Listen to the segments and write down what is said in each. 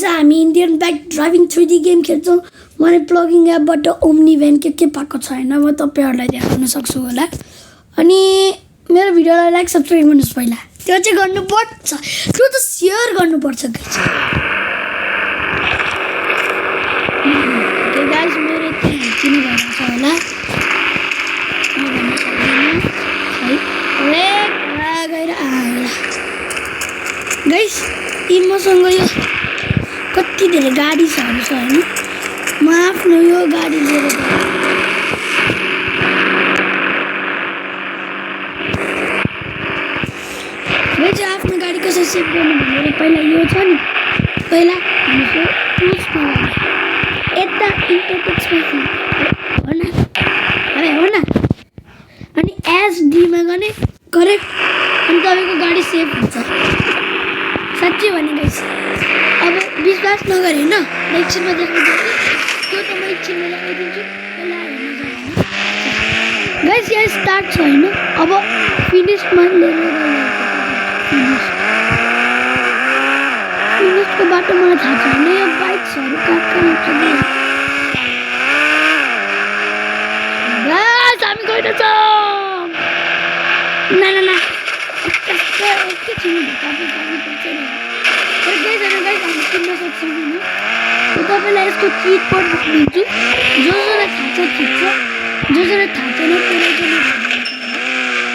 चाहिँ हामी Indian bike driving 3D game खेल्छौँ मैले प्लगिङ एपबाट ओम्नी भ्यान के पाएको छ होइन म तपाईँहरूलाई देखाउन सक्छु होला अनि मेरो भिडियोलाई लाइक सब्सक्राइब गर्नुहोस् पहिला त्यो चाहिँ गर्नुपर्छ त्यो त सेयर गर्नुपर्छ गाइस मेरो त्यहाँ किन भइरहेको छ होला गाइस यी मसँग यो कति धेरै गाडी छ होइन म आफ्नो यो गाडी लिएर चाहिँ आफ्नो गाडी कसरी सेभ गर्नु भनेर पहिला यो छ नि पहिला हामीको टुल्समा यता इन्टरटेक्समा हो न अनि एसडीमा गर्ने करेक्ट अनि तपाईँको गाडी सेभ हुन्छ साँच्चै भने गाइस अब विश्वास नगरे होइन एकछिनमा देख्नुहुन्छ त्यो त म एकछिनमा लगाइदिन्छु पहिला हेर्न जानु गाइस यहाँ स्टार्ट छ होइन अब फिनिसमा लिएर फिनिसको बाटो मलाई थाहा छैन यो बाइक्सहरू कहाँ हामी गइरहेछौँ ना एकैछिन हामी किन्न सक्छौँ होइन तपाईँलाई यसको चिट कोड दिन्छु जसलाई थाहा छ ठिक छ जसलाई थाहा छैन त्यसलाई चाहिँ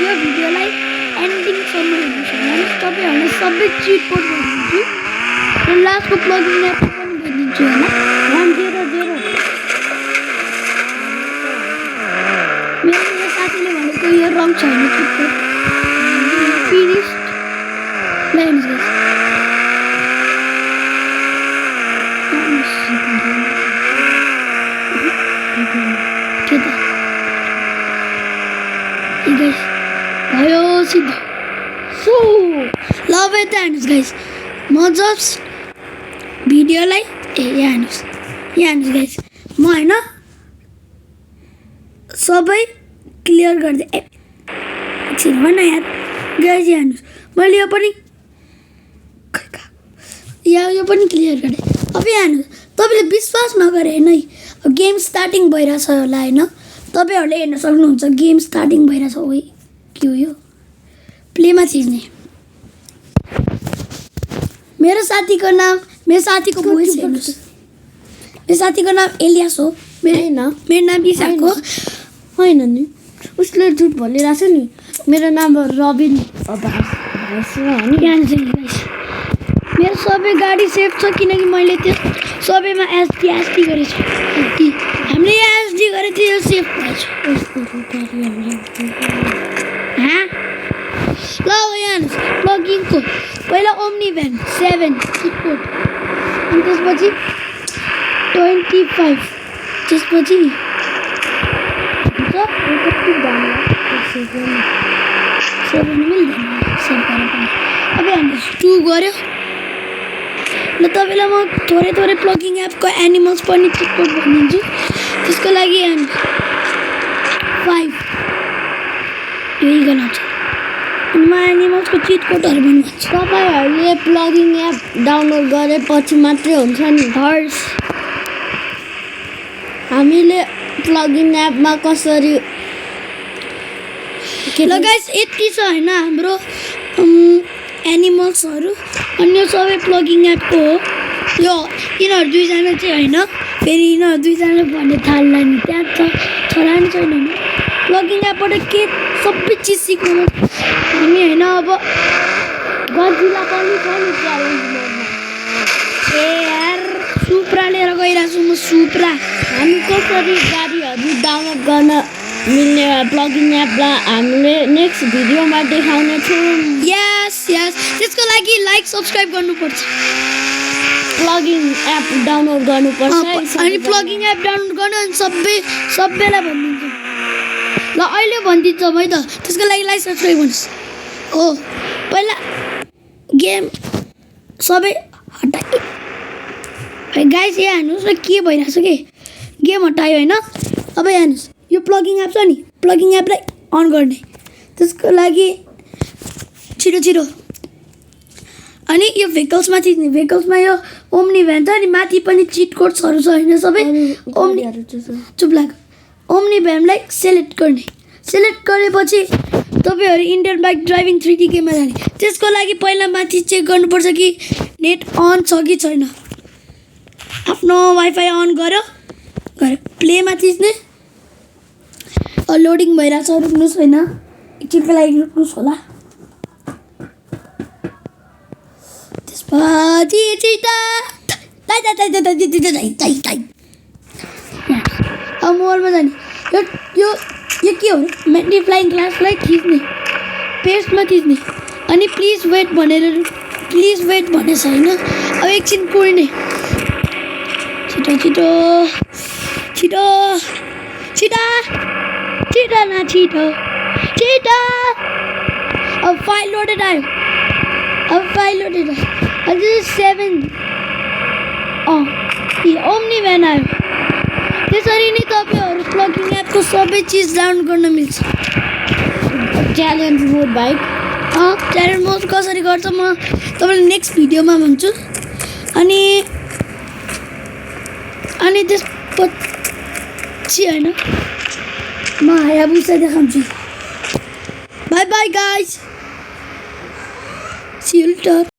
यो भिडियोलाई एन्डिङसम्म हेर्नुहोस् होला तपाईँहरूलाई सबै चिट कोड गरिदिन्छु र लास्टको प्लगिङ एप पनि गरिदिन्छु होला 100 मेरो साथीले भनेको यो रङ छैन चिट कोड फिनिस लाइन्स भयो सिधा सो लभ एट द हेर्नुहोस् गाइस म जस्ट भिडियोलाई यहाँ हेर्नुहोस् गाइस म होइन सबै क्लियर गरिदिएँ एकछिन भन यार गाइस यहाँ हेर्नुहोस् मैले यो पनि यो पनि क्लियर गरेँ अब यहाँ हेर्नुहोस् तपाईँले विश्वास नगरे होइन है गेम स्टार्टिङ भइरहेछ होला होइन तपाईँहरूले हेर्न सक्नुहुन्छ गेम स्टार्टिङ भइरहेछ ओइ के हो यो प्लेमा थिच्ने मेरो साथीको साथीको भोइस हेर्नुहोस् मेरो साथीको नाम एलियास हो मेरो नाम इसाको होइन नि उसले झुट भनिरहेको छ नि मेरो नाम रबिन मेरो सबै गाडी सेफ छ किनकि मैले त्यो सबैमा एसडी गरेको छु हामीले एसडी गरेको थियो यो सेफ भएछ ल यहाँ प्लगिङको पहिला ओम्नी भ्यान 7 किटकोट अनि त्यसपछि 25 त्यसपछि अब हेर्नुहोस् 2 गऱ्यो ल तपाईँलाई म थोरै प्लगिङ एपको एनिमल्स पनि चिटकोड भनिदिन्छु त्यसको लागि 5 यही गर्न छ अनि म एनिमल्सको चिटकोडहरू भन्छु तपाईँहरूले प्लगिङ एप डाउनलोड गरेपछि मात्रै हुन्छ नि हर्स हामीले प्लगिङ एपमा कसरी ल गाइस यति छ होइन हाम्रो एनिमल्सहरू अनि यो सबै प्लगिङ एपको हो यो यिनीहरू दुईजना चाहिँ होइन फेरि यिनीहरू दुईजना भन्ने थाल्ला नि त्यहाँ छोरा नि छैन नि प्लगिङ एपबाट के सबै चिज सिक्नु हामी होइन अब गजिला पनि छ नि च्यालेन्जमा ए यार सुप्रा लिएर गइरहेको छु म सुप्रा हामी कसरी गाडीहरू डाउनलोड गर्न मिल्ने प्लगिङ एपलाई हामीले नेक्स्ट भिडियोमा देखाउने छौँ यस त्यसको लागि लाइक सब्सक्राइब गर्नुपर्छ प्लगिङ एप डाउनलोड गर्नुपर्छ अनि प्लगिङ एप डाउनलोड गर्न अनि सबैलाई भनिदिन्छु ल अहिले भनिदिन्छौँ है त त्यसको लागि लाइक सब्सक्राइब गर्नुहोस् हो पहिला गेम सबै हटाइ गाइस यहाँ हेर्नुहोस् न के भइरहेछ कि गेम हटायो होइन अब यहाँ हेर्नुहोस् यो प्लगिङ एप छ नि प्लगिङ एपलाई अन गर्ने त्यसको लागि छिटो अनि यो भेकल्समा थिच्ने भेकल्समा यो ओम्नी भ्यान छ अनि माथि पनि चिट कोड्सहरू छ होइन सबै ओम्नी चुप लाग ओम्नी भ्यानलाई सेलेक्ट गरेपछि तपाईँहरू इन्डियन बाइक ड्राइभिङ 3D गेममा जाने त्यसको लागि पहिला माथि चेक गर्नुपर्छ कि नेट अन छ कि छैन आफ्नो वाइफाई अन गर्यो प्लेमा थिच्ने लोडिङ भइरहेछ रुक्नुहोस् होइन एकछिनको लागि रुक्नुहोस् होला त्यसपछि अब मोबाइलमा जाने यो के हो मल्टिप्लाइङ क्लासलाई थिच्ने पेस्टमा थिच्ने अनि प्लिज वेट भनेछ होइन अब एकछिन कुर्ने छिटो अब फाइल लोडेड आयो अझै 7 ओम्नी भ्यान आयो त्यसरी नै तपाईँहरू प्लगिङ एपको सबै चिज डाउनलोड गर्न मिल्छ च्यालेन्ज मोड बाइक च्यालेन्ज मोड कसरी गर्छ म तपाईँलाई नेक्स्ट भिडियोमा भन्छु अनि त्यसपछि होइन म हायाबुसा देखाउँछु bye guys see you letter